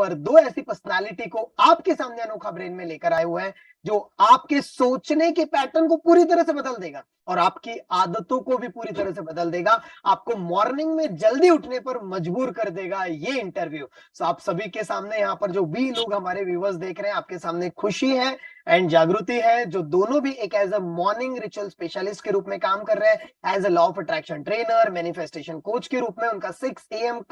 पर दो ऐसी पर्सनालिटी को आपके सामने अनोखा ब्रेन में लेकर आए हुए हैं जो आपके सोचने के पैटर्न को पूरी तरह से बदल देगा और आपकी आदतों को भी पूरी तरह से बदल देगा। आपको मॉर्निंग में जल्दी उठने पर मजबूर कर देगा ये इंटरव्यू। सो आप सभी के सामने यहाँ पर जो भी लोग हमारे व्यूअर्स देख रहे हैं, आपके सामने खुशी है एंड जागृति है, जो दोनों भी एक as a morning ritual specialist के रूप में काम कर रहे हैं, as a law of attraction trainer, manifestation coach के रूप में। उनका 6 AM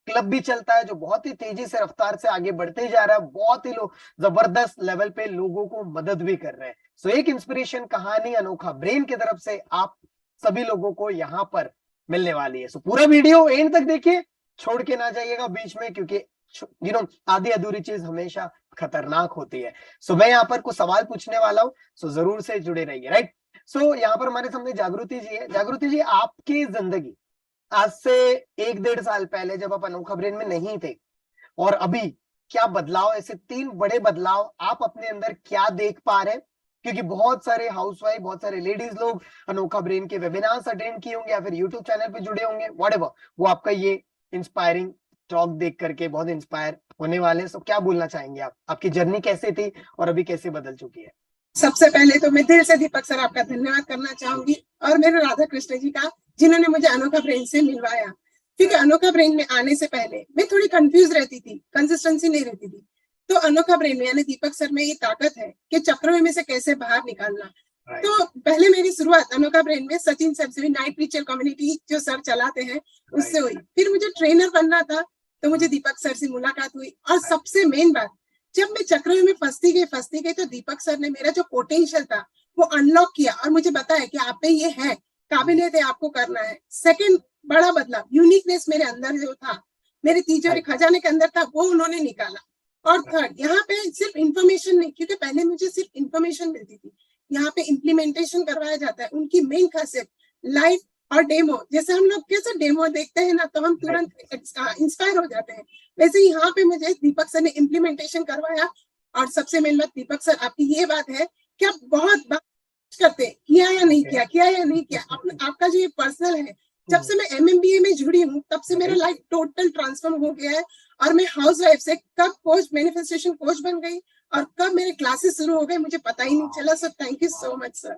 क्लब भी चलता है जो बहुत ही तेजी से रफ्तार से आगे बढ़ते जा रहा है, बहुत ही जबरदस्त लेवल पे लोगों को मदद भी कर रहे हैं। सो एक इंस्पिरेशन कहानी अनोखा ब्रेन की तरफ से आप सभी लोगों को यहाँ पर मिलने वाली है। सो पूरा वीडियो एंड तक देखिए, छोड़ के ना जाइएगा बीच में, क्योंकि आधी अधूरी चीज हमेशा खतरनाक होती है। सो मैं यहाँ पर कुछ सवाल पूछने वाला हूँ, सो जरूर से जुड़े रहिए। राइट, सो यहाँ पर हमारे सामने जागृति जी है। जागृति जी, आपकी जिंदगी आज से 1-1.5 साल पहले जब आप अनोखा ब्रेन में नहीं थे और अभी क्या बदलाव, ऐसे 3 बड़े बदलाव आप अपने अंदर क्या देख पा रहे हैं? क्योंकि बहुत सारे हाउसवाइफ, बहुत सारे लेडीज लोग अनोखा ब्रेन के वेबिनार्स अटेंड किए होंगे या फिर यूट्यूब चैनल पे जुड़े होंगे, व्हाटएवर, वो आपका ये इंस्पायरिंग टॉक देख करके बहुत इंस्पायर होने वाले हैं। सो क्या बोलना चाहेंगे आप, आपकी जर्नी कैसे थी और अभी कैसे बदल चुकी है? सबसे पहले तो मैं दिल से दीपक सर आपका धन्यवाद करना चाहूंगी और मेरे राधा कृष्ण जी का, जिन्होंने मुझे अनोखा ब्रेन से मिलवाया। क्योंकि अनोखा ब्रेन में आने से पहले मैं थोड़ी कंफ्यूज रहती थी, कंसिस्टेंसी नहीं रहती थी। तो अनोखा ब्रेन में यानी दीपक सर में ये ताकत है कि चक्रों में से कैसे बाहर निकालना। तो पहले मेरी शुरुआत अनोखा ब्रेन में सचिन सर से, नाइट रिचुअल कम्युनिटी जो सर चलाते हैं, उससे हुई। फिर मुझे ट्रेनर बनना था तो मुझे दीपक सर से मुलाकात हुई। और सबसे मेन बात, जब मैं चक्रों में फंसती गई तो दीपक सर ने मेरा जो पोटेंशियल था वो अनलॉक किया और मुझे बताया कि आप पे ये है, काबिलियत है, आपको करना है। सेकंड बड़ा बदलाव, यूनिकनेस मेरे अंदर जो था, मेरे तिजोरी खजाने के अंदर था, वो उन्होंने निकाला। और थर्ड, यहाँ पे सिर्फ इंफॉर्मेशन नहीं, क्योंकि पहले मुझे सिर्फ इंफॉर्मेशन मिलती थी, यहाँ पे इम्प्लीमेंटेशन करवाया जाता है। उनकी मेन खासियत लाइव और डेमो, जैसे हम लोग कैसे डेमो देखते हैं ना तो हम तुरंत इंस्पायर हो जाते हैं, वैसे यहाँ पे मुझे दीपक सर ने इम्प्लीमेंटेशन करवाया। और सबसे मेन बात, दीपक सर आपकी ये बात है कि आप बहुत बात करते हैं, किया या नहीं किया, किया या नहीं किया। आपका जो ये पर्सनल है, जब से मैं MMBA में जुड़ी हूँ तब से मेरा लाइफ टोटल ट्रांसफॉर्म हो गया है। और मैं हाउस वाइफ से कब कोच, मैनिफेस्टेशन कोच बन गई और कब मेरे क्लासेस शुरू हो गए मुझे पता ही नहीं चला। सो thank you so much sir.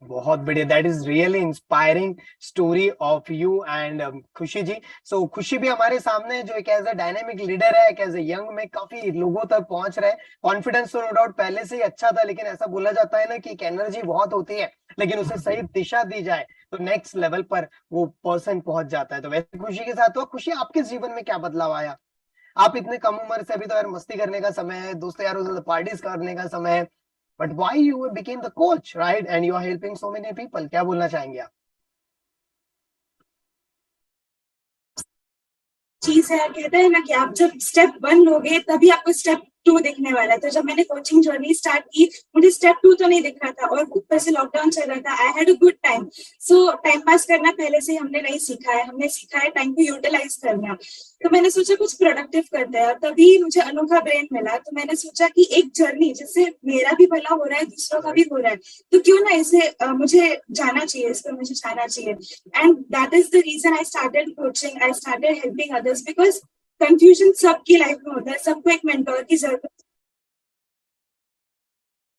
बहुत बढ़िया, that is really inspiring story of you and खुशी जी। सो खुशी भी हमारे सामने जो एक एज अ डायनेमिक लीडर है, एक एज अ यंग में काफी लोगों तक पहुंच रहे हैं। कॉन्फिडेंस तो नो डाउट पहले से ही अच्छा था, लेकिन ऐसा बोला जाता है ना कि एक एनर्जी बहुत होती है, लेकिन उसे सही दिशा दी जाए तो नेक्स्ट लेवल पर वो पर्सन पहुंच जाता है। तो वैसे खुशी के साथ, तो खुशी आपके जीवन में क्या बदलाव आया? आप इतने कम उम्र से, अभी तो यार मस्ती करने का समय है, दोस्तों यारों से पार्टीज करने का समय है, but why you became the coach, right? And you are helping so many people. क्या बोलना चाहेंगे आप? चीज है, कहते हैं ना कि आप जब स्टेप 1 लोगे तभी आपको स्टेप 2 दिखने वाला है। तो जब मैंने कोचिंग जर्नी स्टार्ट की, मुझे स्टेप 2 तो नहीं दिख रहा था और ऊपर से लॉकडाउन चल रहा था। I had a good time. So time pass करना पहले से हमने नहीं सीखा है, हमने सीखा है टाइम को यूटिलाइज करना। तो मैंने सोचा कुछ प्रोडक्टिव करते हैं और तभी मुझे अनोखा ब्रेन मिला। तो मैंने सोचा कि एक जर्नी जिससे मेरा भी भला हो रहा है, दूसरों का भी हो रहा है, तो क्यों ना इसे मुझे जाना चाहिए, इस पर मुझे जाना चाहिए। And that is the reason I started coaching, I started helping others. Because confusion सबकी लाइफ में होता है, सबको एक मेंटोर की जरूरत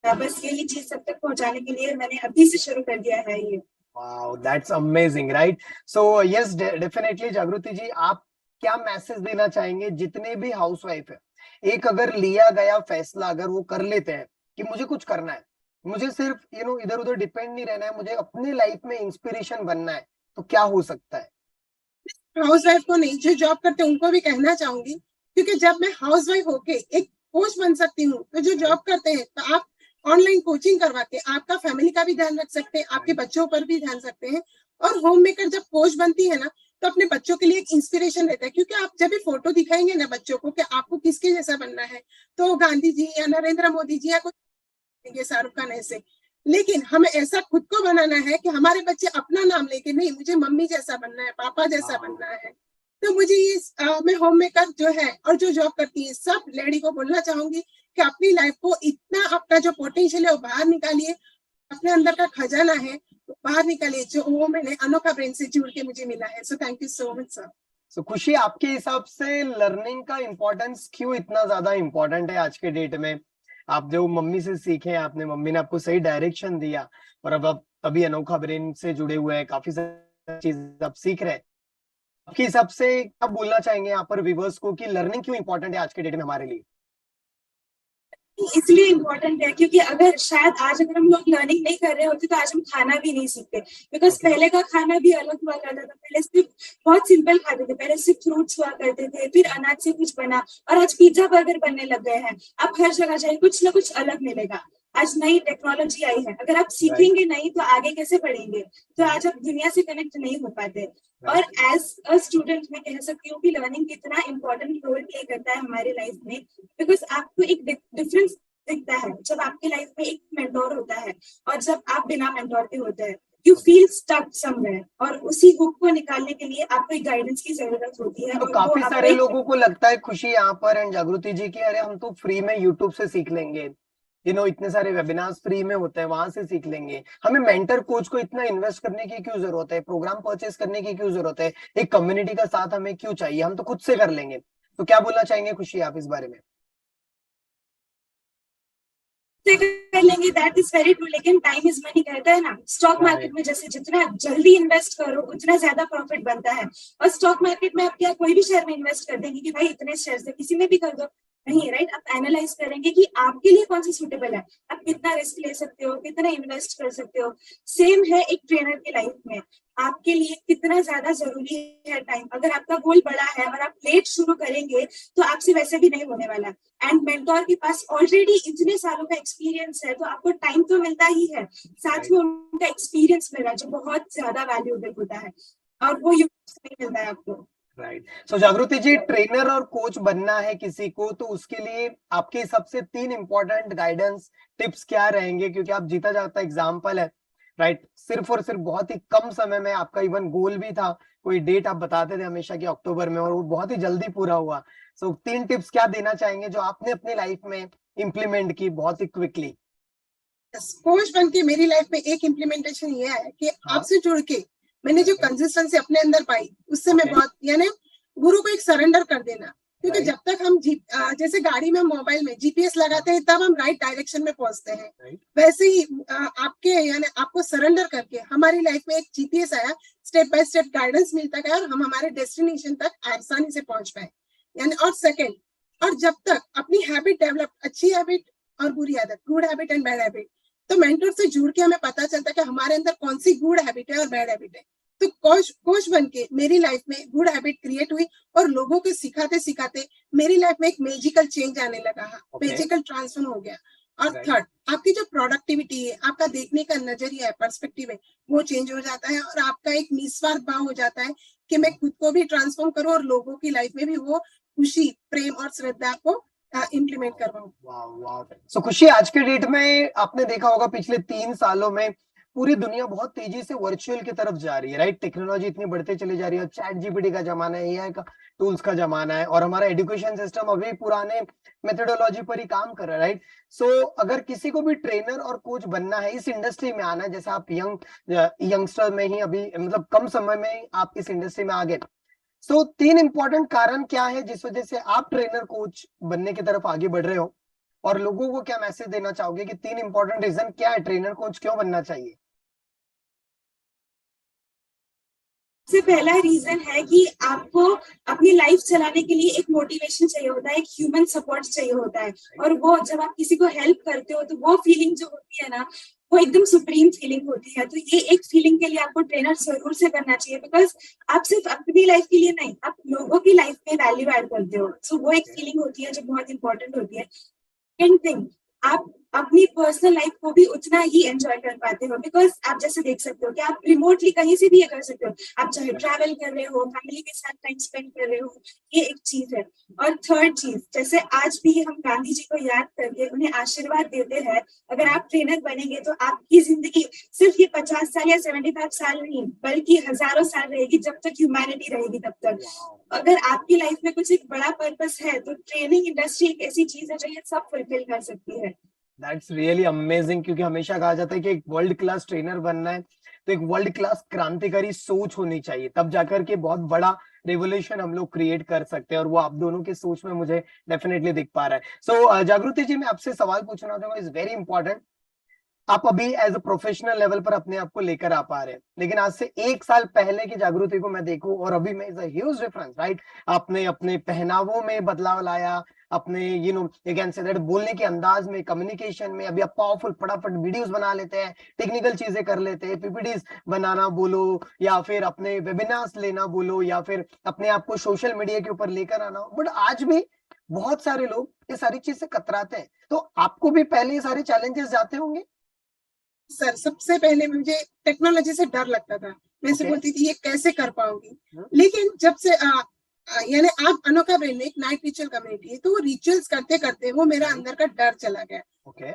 है। बस यही चीज सब तक पहुंचाने के लिए मैंने अभी से शुरू कर दिया है ये। Wow, that's amazing, right? So yes, definitely जागृति जी, आप क्या मैसेज देना चाहेंगे जितने भी हाउसवाइफ है? एक अगर लिया गया फैसला अगर वो कर लेते हैं कि मुझे कुछ करना है, मुझे सिर्फ इधर उधर डिपेंड नहीं रहना है, मुझे अपने लाइफ में इंस्पिरेशन बनना है, तो क्या हो सकता है? हाउस वाइफ को नहीं, जो जॉब करते हैं उनको भी कहना चाहूंगी, क्योंकि जब मैं हाउस वाइफ होके एक कोच बन सकती हूँ, तो जो जॉब करते हैं तो आप ऑनलाइन कोचिंग करवा के आपका फैमिली का भी ध्यान रख सकते हैं, आपके बच्चों पर भी ध्यान सकते हैं। और होम मेकर जब कोच बनती है ना, तो अपने बच्चों के लिए एक इंस्पिरेशन रहता है, क्योंकि आप जब भी फोटो दिखाएंगे ना बच्चों को कि आपको किसके जैसा बनना है, तो गांधी जी या नरेंद्र मोदी जी या कोई शाहरुख खान ऐसे। लेकिन हमें ऐसा खुद को बनाना है कि हमारे बच्चे अपना नाम लेके, नहीं मुझे मम्मी जैसा बनना है, पापा जैसा बनना है। तो मुझे ये मैं होम मेकर जो है और जो जॉब करती है सब लेडी को बोलना चाहूंगी कि अपनी लाइफ को इतना, अपना जो पोटेंशियल है वो बाहर निकालिए, अपने अंदर का खजाना है वो बाहर निकालिए, जो वो मैंने अनोखा ब्रेन से जुड़ के मुझे मिला है। So thank you so much sir. So खुशी, आपके हिसाब से लर्निंग का इम्पोर्टेंस क्यों इतना ज्यादा इम्पोर्टेंट है आज के डेट में? आप जो मम्मी से सीखे, आपने, मम्मी ने आपको सही डायरेक्शन दिया और अब आप अभी अनोखा ब्रेन से जुड़े हुए हैं, काफी सारी चीज आप सीख रहे हैं। आपके हिसाब से क्या बोलना चाहेंगे यहाँ पर व्यूअर्स को कि लर्निंग क्यों इंपॉर्टेंट है आज के डेट में हमारे लिए? इसलिए इम्पोर्टेंट है क्योंकि अगर शायद आज अगर हम लोग लर्निंग नहीं कर रहे होते तो आज हम खाना भी नहीं सीखते, बिकॉज Okay. पहले का खाना भी अलग हुआ करता था। पहले सिर्फ बहुत सिंपल खाते थे, पहले सिर्फ फ्रूट्स हुआ करते थे, फिर अनाज से कुछ बना, और आज पिज्जा बर्गर बनने लग गए हैं। आप हर जगह जाए कुछ ना कुछ अलग मिलेगा। आज नई टेक्नोलॉजी आई है, अगर आप सीखेंगे नहीं तो आगे कैसे बढ़ेंगे? तो आज आप दुनिया से कनेक्ट नहीं हो पाते। और एज अ स्टूडेंट मैं कह सकती हूँ कि लर्निंग कितना इंपॉर्टेंट रोल प्ले करता है हमारी लाइफ में, बिकॉज आपको एक डिफरेंस दिखता है जब आपके लाइफ में एक मेंटोर होता है और जब आप बिना मेंटोर के होते हैं। यू फील स्टक समवेयर, और उसी हुक को निकालने के लिए आपको एक गाइडेंस की जरूरत होती है। तो और काफी वो सारे लोगों को लगता है खुशी यहाँ पर एंड जागृति जी की अरे हम तो फ्री में यूट्यूब से सीख लेंगे, इतने सारे वेबिनार्स फ्री में होते हैं, वहां से सीख लेंगे, हमें मेंटर कोच को इतना इन्वेस्ट करने की क्यों जरूरत है, प्रोग्राम परचेस करने की क्यों जरूरत है, एक कम्युनिटी का साथ हमें क्यों चाहिए, हम तो खुद से कर लेंगे। तो क्या बोलना चाहेंगे खुशी आप इस बारे में? कर लेंगे, दैट इज वेरी ट्रू, लेकिन टाइम इज मनी कहता है ना। स्टॉक मार्केट में जैसे जितना जल्दी इन्वेस्ट करो उतना ज्यादा प्रॉफिट बनता है। और स्टॉक मार्केट में आप क्या कोई भी शेयर में इन्वेस्ट कर देंगे कि भाई इतने शेयर से किसी में भी कर दो? नहीं, राइट। आप एनालाइज करेंगे कि आपके लिए कौन सा सूटेबल है, आप कितना रिस्क ले सकते हो, कितना इन्वेस्ट कर सकते हो। सेम है एक ट्रेनर की लाइफ में, आपके लिए कितना ज्यादा जरूरी है टाइम। अगर आपका गोल बड़ा है और आप लेट शुरू करेंगे तो आपसे वैसे भी नहीं होने वाला। एंड मेंटोर के पास ऑलरेडी इतने सालों का एक्सपीरियंस है, तो आपको टाइम तो मिलता ही है, साथ में उनका एक्सपीरियंस मिल रहा है जो बहुत ज्यादा वैल्यूएबल होता है, और वो यूट्यूब से नहीं मिलता है आपको। राइट। सो जागृति जी, ट्रेनर और कोच बनना है किसी को तो उसके लिए आपके हिसाब से 3 इंपॉर्टेंट गाइडेंस टिप्स क्या रहेंगे? क्योंकि आप जीता जागता एग्जाम्पल है, राइट। सिर्फ और सिर्फ बहुत ही कम समय में आपका इवन गोल भी था, कोई डेट आप बताते थे हमेशा कि अक्टूबर में, और वो बहुत ही जल्दी पूरा हुआ। सो 3 टिप्स क्या देना चाहेंगे जो आपने अपनी लाइफ में इम्प्लीमेंट की बहुत ही क्विकली? कोच बन के मेरी लाइफ में एक इम्प्लीमेंटेशन ये है कि हाँ। आपसे जुड़ के मैंने जो कंसिस्टेंसी अपने अंदर पाई उससे मैं बहुत, यानी गुरु को एक सरेंडर कर देना। क्योंकि जब तक हम जैसे गाड़ी में मोबाइल में जीपीएस लगाते हैं तब हम राइट डायरेक्शन में पहुंचते हैं, वैसे ही आपके यानी आपको सरेंडर करके हमारी लाइफ में एक जीपीएस आया, स्टेप बाय स्टेप गाइडेंस मिलता गया और हम हमारे डेस्टिनेशन तक आसानी से पहुंच पाए। यानी और सेकंड, और जब तक अपनी हैबिट डेवलप, अच्छी हैबिट और बुरी आदत, good habit and bad habit, तो मेंटर से जुड़ के हमें पता चलता है कि हमारे अंदर कौन सी गुड हैबिट है और बैड हैबिट है। तो कोच बन के मेरी लाइफ में गुड हैबिट क्रिएट हुई और लोगों को सिखाते सिखाते मेरी लाइफ में एक मैजिकल चेंज आने लगा, मैजिकल ट्रांसफॉर्म हो गया। और थर्ड, आपकी जो प्रोडक्टिविटी है, आपका देखने का नजरिया है, पर्सपेक्टिव है, वो चेंज हो जाता है और आपका एक निस्वार्थ भाव हो जाता है कि मैं खुद को भी ट्रांसफॉर्म करूं और लोगों की लाइफ में भी वो खुशी, प्रेम और श्रद्धा को इम्प्लीमेंट करवाऊं। सो खुशी, आज के डेट में आपने देखा होगा पिछले 3 सालों में पूरी दुनिया बहुत तेजी से वर्चुअल की तरफ जा रही है, राइट। टेक्नोलॉजी इतनी बढ़ते चली जा रही है, चैट जीपीटी का जमाना है, एआई का टूल्स का जमाना है, और हमारा एजुकेशन सिस्टम अभी पुराने मेथोडोलॉजी पर ही काम कर रहा है, राइट। सो अगर किसी को भी ट्रेनर और कोच बनना है, इस इंडस्ट्री में आना है, जैसे आप यंगस्टर में ही अभी मतलब कम समय में आप इस इंडस्ट्री में आ गए, सो 3 इंपॉर्टेंट कारण क्या है जिस वजह से आप ट्रेनर कोच बनने की तरफ आगे बढ़ रहे हो, और लोगों को क्या मैसेज देना चाहोगे कि 3 इंपॉर्टेंट रीजन क्या है ट्रेनर कोच क्यों बनना चाहिए? सबसे पहला रीजन है कि आपको अपनी लाइफ चलाने के लिए एक मोटिवेशन चाहिए होता है, एक ह्यूमन सपोर्ट चाहिए होता है। और वो जब आप किसी को हेल्प करते हो तो वो फीलिंग जो होती है ना, वो एकदम सुप्रीम फीलिंग होती है। तो ये एक फीलिंग के लिए आपको ट्रेनर जरूर से करना चाहिए, बिकॉज आप सिर्फ अपनी लाइफ के लिए नहीं, आप लोगों की लाइफ में वैल्यू ऐड करते हो। सो वो एक फीलिंग होती है जो बहुत इंपॉर्टेंट होती है। सेकंड थिंग, आप अपनी पर्सनल लाइफ को भी उतना ही एंजॉय कर पाते हो, बिकॉज आप जैसे देख सकते हो कि आप रिमोटली कहीं से भी ये कर सकते हो। आप चाहे ट्रैवल कर रहे हो, फैमिली के साथ टाइम स्पेंड कर रहे हो, ये एक चीज है। और थर्ड चीज, जैसे आज भी हम गांधी जी को याद करके उन्हें आशीर्वाद देते हैं, अगर आप ट्रेनर बनेंगे तो आपकी जिंदगी सिर्फ ये 50 साल या 75 साल नहीं बल्कि हजारों साल रहेगी, जब तक ह्यूमैनिटी रहेगी तब तक। अगर आपकी लाइफ में कुछ एक बड़ा पर्पस है तो ट्रेनिंग इंडस्ट्री एक ऐसी चीज है जो ये सब फुलफिल कर सकती है। दैट्स रियली अमेजिंग, क्योंकि हमेशा कहा जाता है कि एक वर्ल्ड क्लास ट्रेनर बनना है तो एक वर्ल्ड क्लास क्रांतिकारी सोच होनी चाहिए, तब जाकर के बहुत बड़ा रेवोल्यूशन हम लोग क्रिएट कर सकते हैं, और वो आप दोनों की सोच में मुझे डेफिनेटली दिख पा रहा है। सो जागृति जी, मैं आपसे सवाल पूछना चाहूंगा, इज वेरी इंपॉर्टेंट। आप अभी एज अ प्रोफेशनल लेवल पर अपने आप को लेकर आ पा रहे हैं, लेकिन आज से 1 साल पहले की जागृति को मैं देखूं और अभी में, is a huge difference, right? आपने अपने पहनावों में बदलाव लाया, अपने अगेन से दैट बोलने के अंदाज में, कम्युनिकेशन में। अभी आप पावरफुल फटाफट वीडियोस बना लेते हैं, टेक्निकल चीजें कर लेते हैं, पीपीटीज बनाना बोलो, या फिर अपने वेबिनार्स लेना बोलो, या फिर अपने आप को सोशल मीडिया के ऊपर लेकर आना। बट आज भी बहुत सारे लोग ये सारी चीज से कतराते हैं, तो आपको भी पहले ये सारे चैलेंजेस जाते होंगे? सर, सबसे पहले मुझे टेक्नोलॉजी से डर लगता था। मैं से Okay. बोलती थी ये कैसे कर पाऊंगी, हम्म। लेकिन जब से यानी आप अनोखा ब्रेन में एक नाइट रिचुअल कम्युनिटी है, तो वो रिचुअल्स करते करते वो मेरा Right. अंदर का डर चला गया। ओके।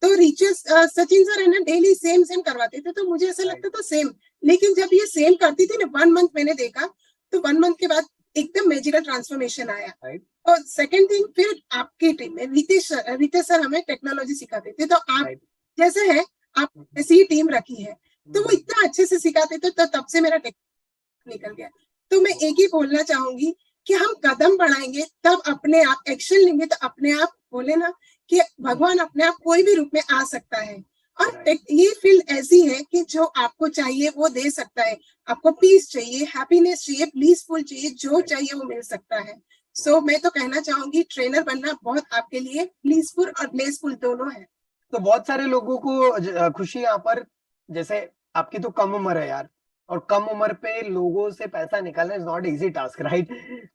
तो रिचुअल्स सचिन सर है ना, डेली सेम करवाते थे, तो मुझे ऐसा Right. लगता था सेम। लेकिन जब ये सेम करती थी ना, 1 मंथ मैंने देखा, तो 1 मंथ के बाद एकदम मैजिकल ट्रांसफॉर्मेशन आया। Right. और सेकंड थिंग, फिर आपकी टीम में रितेश सर हमें टेक्नोलॉजी सिखाते थे, तो आप Right. जैसे है, आप ऐसी ही टीम रखी है, तो वो इतना अच्छे से सिखाते थे, तो तब से मेरा टेक निकल गया। तो मैं एक ही बोलना चाहूंगी कि हम कदम बढ़ाएंगे, तब अपने आप एक्शन लेंगे, तो अपने आप बोले ना कि भगवान अपने आप कोई भी रूप में आ सकता है। और ये फील्ड ऐसी है कि जो आपको चाहिए वो दे सकता है। आपको पीस चाहिए, हैप्पीनेस चाहिए, ब्लीसफुल चाहिए, जो चाहिए वो मिल सकता है। सो मैं तो कहना चाहूंगी, ट्रेनर बनना बहुत आपके लिए ब्लीसफुल और ब्लेसफुल दोनों है। तो बहुत सारे लोगों को खुशी यहाँ पर, जैसे आपकी तो कम उम्र है यार, और कम उम्र पे लोगों से पैसा निकालना is not easy task, right?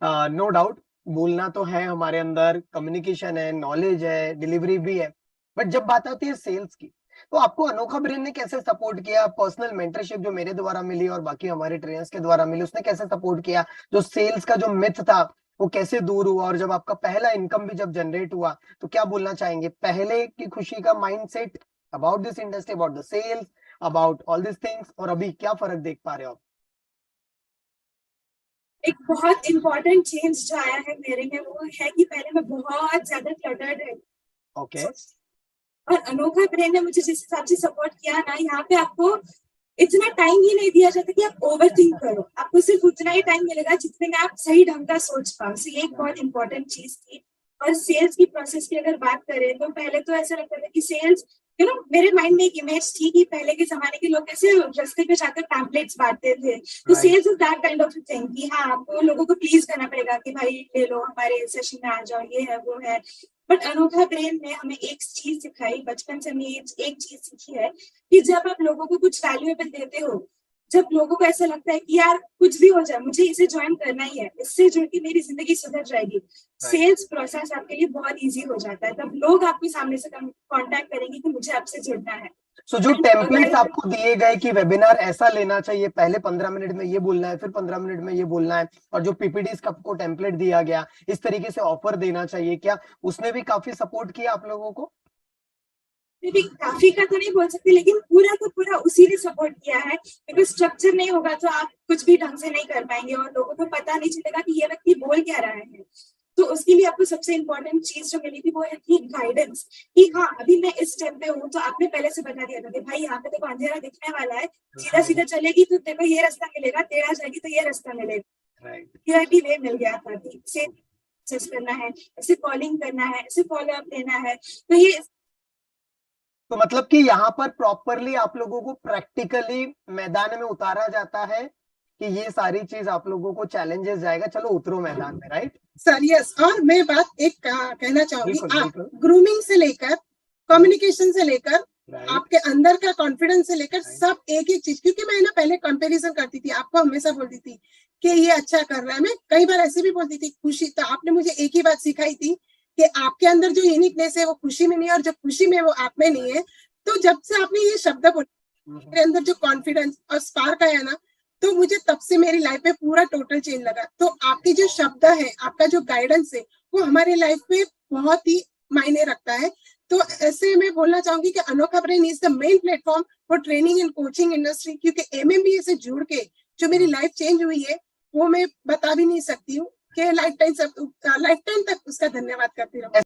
No doubt, बोलना तो है हमारे अंदर, कम्युनिकेशन है, नॉलेज है, डिलीवरी भी है, बट जब बात आती है सेल्स की, तो आपको अनोखा ब्रेन ने कैसे सपोर्ट किया? पर्सनल मेंटरशिप जो मेरे द्वारा मिली और बाकी हमारे ट्रेनर्स के द्वारा मिली, उसने कैसे सपोर्ट किया? जो सेल्स का जो मिथ था वो कैसे दूर हुआ? और जब आपका पहला इनकम भी जब जनरेट हुआ, तो क्या बोलना चाहेंगे पहले की खुशी का mindset about this industry, about the sales, about all this things, और अभी क्या फर्क देख पा रहे हो आप? एक बहुत इंपॉर्टेंट चेंज जो आया है मेरे में, वो है कि पहले मैं बहुत ज्यादा क्लटर्ड है। ओके। और अनोखा ब्रेन ने मुझे जिस हिसाब से सपोर्ट किया ना, यहाँ पे आपको इतना टाइम ही नहीं दिया जाता कि आप ओवर थिंक करो। आपको सिर्फ उतना ही टाइम मिलेगा जितने में आप सही ढंग का सोच पाओ। So ये एक बहुत इंपॉर्टेंट चीज थी। और सेल्स की प्रोसेस की अगर बात करें, तो पहले तो ऐसा लगता था कि सेल्स, मेरे माइंड में एक इमेज थी कि पहले के जमाने के लोग कैसे रास्ते पे जाकर पैम्पलेट्स बांटते थे। तो sales is that kind of thing कि हाँ, आपको लोगों को प्लीज करना पड़ेगा कि भाई ले लो, हमारे सेशन में आ जाओ, ये है वो है। बट अनोखा ब्रेन ने हमें एक चीज सिखाई, बचपन से हमें एक चीज सीखी है कि जब आप लोगों को कुछ वैल्यूएबल देते हो, जब लोगों को ऐसा लगता है कि यार कुछ भी हो जाए, मुझे इसे ज्वाइन करना ही है, इससे जुड़ के मेरी जिंदगी सुधर जाएगी, सेल्स प्रोसेस आपके लिए बहुत इजी हो जाता है। तब लोग आपके सामने से कांटेक्ट करेंगे कि मुझे आपसे जुड़ना है। सो जो टेम्पलेट्स आपको दिए गए कि वेबिनार ऐसा लेना चाहिए, पहले 15 मिनट में ये बोलना है, फिर 15 मिनट में ये बोलना है, और जो पीपीटीज का आपको टेम्पलेट दिया गया, इस तरीके से ऑफर देना चाहिए, क्या उसने भी काफी सपोर्ट किया आप लोगों को? भी काफी का तो नहीं बोल सकते, लेकिन पूरा का पूरा उसी ने सपोर्ट किया है। क्योंकि स्ट्रक्चर नहीं होगा तो आप कुछ भी ढंग से नहीं कर पाएंगे, और लोगों को पता नहीं चलेगा कि ये व्यक्ति बोल क्या रहा है। तो उसके लिए आपको सबसे इम्पोर्टेंट चीज जो मिली थी वो है थी गाइडेंस, कि हाँ अभी मैं इस स्टेप पे हूँ, तो आपने पहले से बता दिया था कि भाई यहाँ पे देखो अंधेरा दिखने वाला है, सीधा सीधा चलेगी तो देखो ये रास्ता मिलेगा, टेढ़ा जाएगी तो ये रास्ता मिलेगा। क्लियरिटी वे मिल गया था कि इसे करना है, इसे कॉलिंग करना है, इसे फॉलो अप लेना है। तो ये तो मतलब कि यहाँ पर प्रॉपरली आप लोगों को प्रैक्टिकली मैदान में उतारा जाता है कि ये सारी चीज आप लोगों को चैलेंजेस जाएगा, चलो उतरो मैदान में, राइट? सर यस, और मैं बात एक कहना चाहूंगी, बिल्कुल, आप बिल्कुल। ग्रूमिंग से लेकर, कम्युनिकेशन से लेकर, राइट। आपके अंदर का कॉन्फिडेंस से लेकर, सब एक एक चीज। क्योंकि मैं ना पहले कंपैरिजन करती थी, आपको हमेशा बोलती थी कि ये अच्छा कर रहा है। मैं कई बार ऐसे भी बोलती थी खुशी, तो आपने मुझे एक ही बात सिखाई थी कि आपके अंदर जो यूनिकनेस है वो खुशी में नहीं है, और जो खुशी में वो आप में नहीं है। तो जब से आपने ये शब्द बोले, मेरे अंदर जो कॉन्फिडेंस और स्पार्क आया ना, तो मुझे तब से मेरी लाइफ में पूरा टोटल चेंज लगा। तो आपके जो शब्द है, आपका जो गाइडेंस है, वो हमारी लाइफ में बहुत ही मायने रखता है। तो ऐसे मैं बोलना चाहूंगी कि अनोखा brain is the main platform for training and coaching industry. क्योंकि एमएमबीए से जुड़ के जो मेरी लाइफ चेंज हुई है, वो मैं बता भी नहीं सकती हूँ कि लाइफ टाइम तक उसका धन्यवाद करती रहूँ।